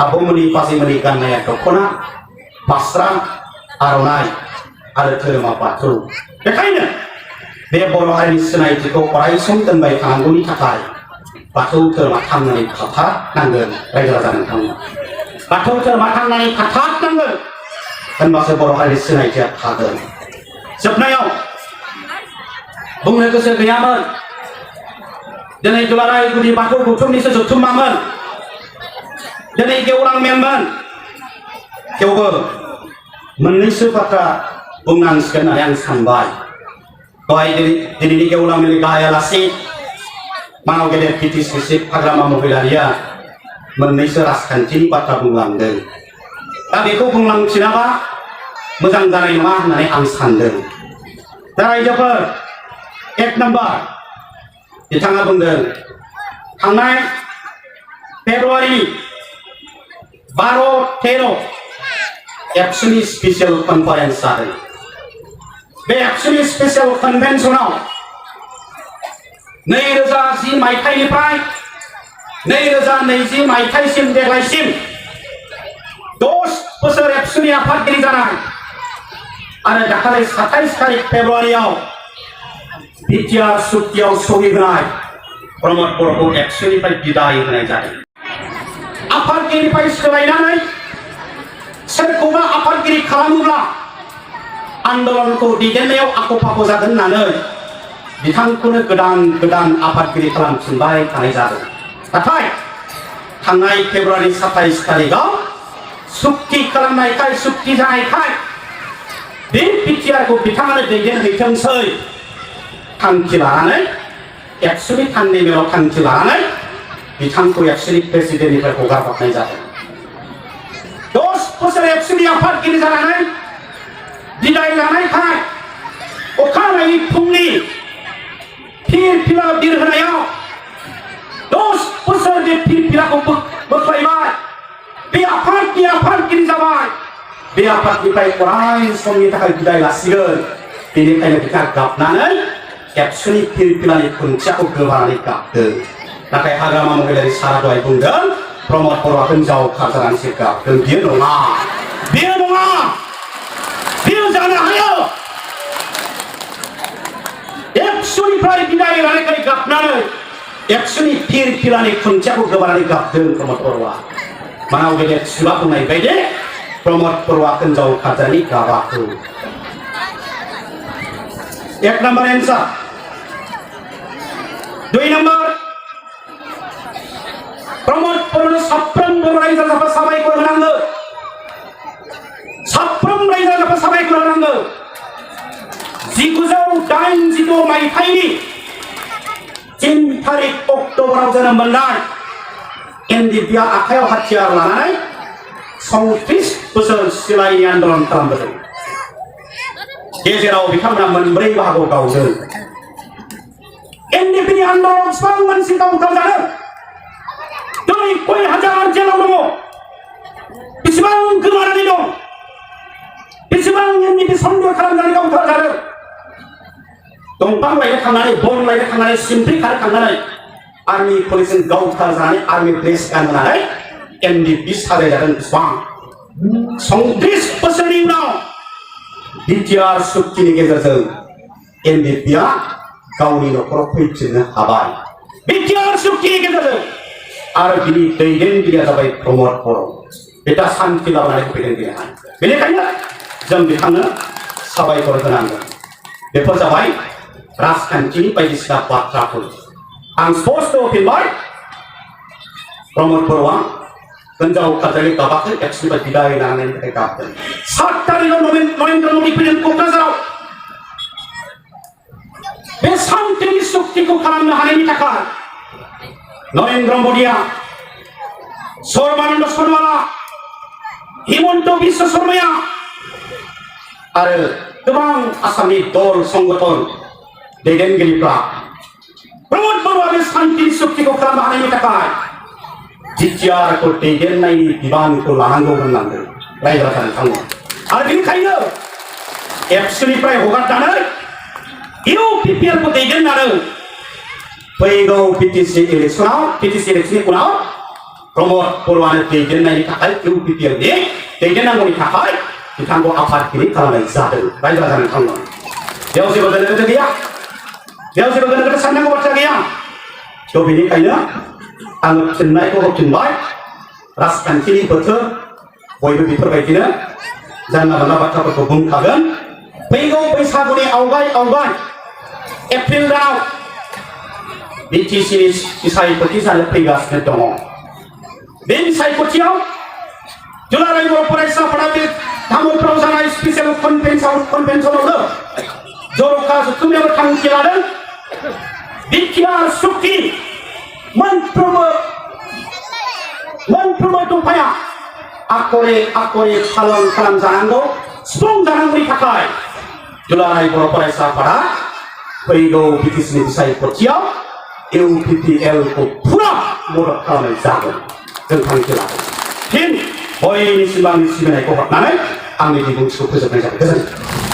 आबौमोननि बाजैमोननि गाननाया दख'ना फास्रा आर'नाइ आरो धोरोमा बाथौ बेखायनो बे बर' हारिनि सिनायथिखौ अरायसम दोनबाय थानांगौनि थाखाय बाथौ धोरोमा थांनानै थाथारनांगोन रायजो राजा नोंथांमोन बाथौ धोरोमा थांनानै थाथारनांगोन होनबासो बर' हारिनि सिनायथिया थागोन जोबनायाव बुंनो गोसो गैयामोन दिनै दुलाराय गुदि बाथौ गौथुमनिसो जथुम्मामोन दिनै गेवलां मेलमोन थेवबो मोननैसो बाथ्रा बुंनांसिगोन होननानै आं सानबाय दहाय दिनैनि गेवलां मेलनि गाहाय आलासि मानाव गेदेर पिटिसि चिफ हाग्रामा महिलारिया मोननैसो राजखान्थिनि बाथ्रा बुंलांदों दा बेखौ बुंलांफिनाबा मोजां जानाय नङा होननानै आं सानदों दा रायजोफोर एक नम्बर बिथाङा बुंदों थांनाय फेब्रुवारि 12-13 एबसुनि स्पेशल कनफारेन्स जादों बे एबसुनि स्पेशल कनभेन्सनाव 2010 मायथाइनिफ्राय 2020 मायथाइसिम देग्लायसिम 10 बोसोर एबसुनि आफादगिरि जानाय आरो दाखालि 27 तारिख फेब्रुवारियाव बिटिआर सुक्तियाव सहि होनाय प्रमद बर'खौ एबसुनिफ्राय बिदाय होनाय जादों आफादगिरिनिफ्राय सोलायनानै सोरखौबा आफादगिरि खालामोब्ला आन्दोलनखौ दैदेननायाव आख' फाख' जागोन होननानै बिथांखौनो गोदान आफादगिरि खालामफिनबाय थानाय जादों नाथाय थांनाय फेब्रुवारि 27 तारिखआव सुक्ति खालामनायखाय सुक्ति जानायखाय बे बिटिआरखौ बिथाङानो दैदेनहैथोंसै थांखि लानानै एबसुनि थान्दै मेलाव थांखि लानानै बिथांखौ एबसुनि प्रेसिडेन्टनिफ्राय हगारहरनाय जादों 10 बोसोर एबसुनि आफादगिरि जानानै बिदाय लानायखाय अखानायै फुंनि फिरफिला बिरहोनायाव 10 बोसोर बे फिरफिलाखौ बोख्लायबाय बे आफादगिरि जाबाय बे आफादनिफ्राय अराय समनि थाखाय बिदाय लासिगोन बेनिखायनो बिथाङा गाबनानै एबसुनि फिरफिलानि खुन्थियाखौ गोबानानै गाबदों नाथाय हाग्रामा महिलारि सारा दहाय बुंदों प्रमद बर'आ हिनजाव खारजानानैसो गाबदों बियो नङा बियो जानो हायो एबसुनिफ्राय बिदाय लानायखाय गाबनानै एबसुनि फिरफिलानि खुन्थियाखौ गोबानानै गाबदों प्रमद बर'आ मानाव गेदेर सुबा बुंनाय बायदि प्रमद बर'आ हिनजाव खारजानि गाबाखौ एक नम्बर एन्सार 2 नम्बर प्रमद बर'नो साफ्रोमबो रायजो राजाफोरा साबायखर होनांगौ साफ्रोम रायजो राजाफोरा साबायखर होनांगौ 1986 मायथाइनि 3 तारिख अक्ट'बराव जोनोम मोननाय एनडिपिआ आखायाव हाथियार लानानै 34 बोसोर सिलाइनि आन्दोलन खालामदों गेजेराव बिथांमोना मोनब्रै बाहागोआव गावदों एनडिपिनि आन्दोलन बेसेबां मानसि गावजादों दिनै कय हाजार जेलाव दङ बेसेबां गोमानानै दं बेसेबां एनडिपि सन्देह खालामनानै गावथारजादों दंफां लायनो थांनानै बन लायनो थांनानै सिमफ्रि खानो थांनानै आर्मि पुलिसजों गावथारजानानै आर्मि ड्रेस गानहोनानै एनडिपि साजायजादों बेसेबां 34 बोसोरनि उनाव बिटिआर सुक्तिनि गेजेरजों एनडिपिआ गावनि न'खराव फैफिननो हाबाय बिटिआर सुक्तिनि गेजेरजों आरो बिनि दैदेनगिरिया जाबाय प्रमद बर' बिथा सान्थि लाबोनानै फैदों बेनिखायनो जों बिथांनो साबायखर होनांगोन बेफोर जाबाय राजखान्थिनि बायदिसिना बाथ्राफोर आं स्पष्ट होफिनबाय प्रमद बर'आ हिनजाव खारजानि गाबाखौ एबसुनिफ्राय बिदाय लानायनि थाखाय गाबदों 7 तारिखआव नरेन्द्र मोदी फैदों क'क्राझाराव बे सान्थिनि सुक्तिखौ खालामनो हानायनि थाखाय नरेन्द्र मोदीआ सर्बानन्द सनवाला हिमन्त बिश्व शर्माया आरो गोबां आसामनि दल संगठन दैदेनगिरिफ्रा प्रमद बर'आ बे सान्थिनि सुक्तिखौ खालामनो हानायनि थाखाय बिटिआरखौ दैदेननायनि बिबानखौ लानांगौ होननांगौ रायजो राजा नोंथांमोन आरो बेनिखायनो एबसुनिफ्राय हगारनानै इउपिपिएलखौ दैदेननानै फैगौ पिटिसि इलेक्सननि उनाव प्रमद बर'आनो दैदेननायनि थाखाय इउपिपिएलनि दैदेननांगौनि थाखाय बिथांखौ आफादगिरि खालामनाय जादों रायजो राजानो थांगोन बेयाव जेबो गोनो गोथो गैया बेयाव जेबो गोनो गोथो साननांगौ बाथ्रा गैया थ' बेनिखायनो आङो फिननायखौ होफिनबाय राजखान्थिनि बोथोर बयबो बेफोरबायदिनो जानला मोनला बाथ्राफोरखौ बुंखागोन फैगौ बैसागुनि आवगाय एप्रिल दानाव बिटिसिनि बिसायख'थि जानो फैगासिनो दङ बे बिसायख'थियाव दुलाराय बर' फरायसा आफादा बे तामुलपुराव जानाय स्पेसियेल कनभेन्सनावनो जर'खा जथुमनायाव थांखि लादों बिटिआर सुक्ति मोनफ्रोमबो दफाया आखरे फालन खालामजानांगौ सुफुंजानांगौनि थाखाय दुलाराय बर' फरायसा आफादा फैगौ बिटिसिनि बिसायख'थियाव इउपिपिएलखौ फुरा मदद खालामनाय जागोन जों थांखि लादों फिन बयनिसिम आंनि सिबिनायखौ हरनानै आंनि बिबुंथिखौ फोजोबनाय जाबाय गोजोन्थों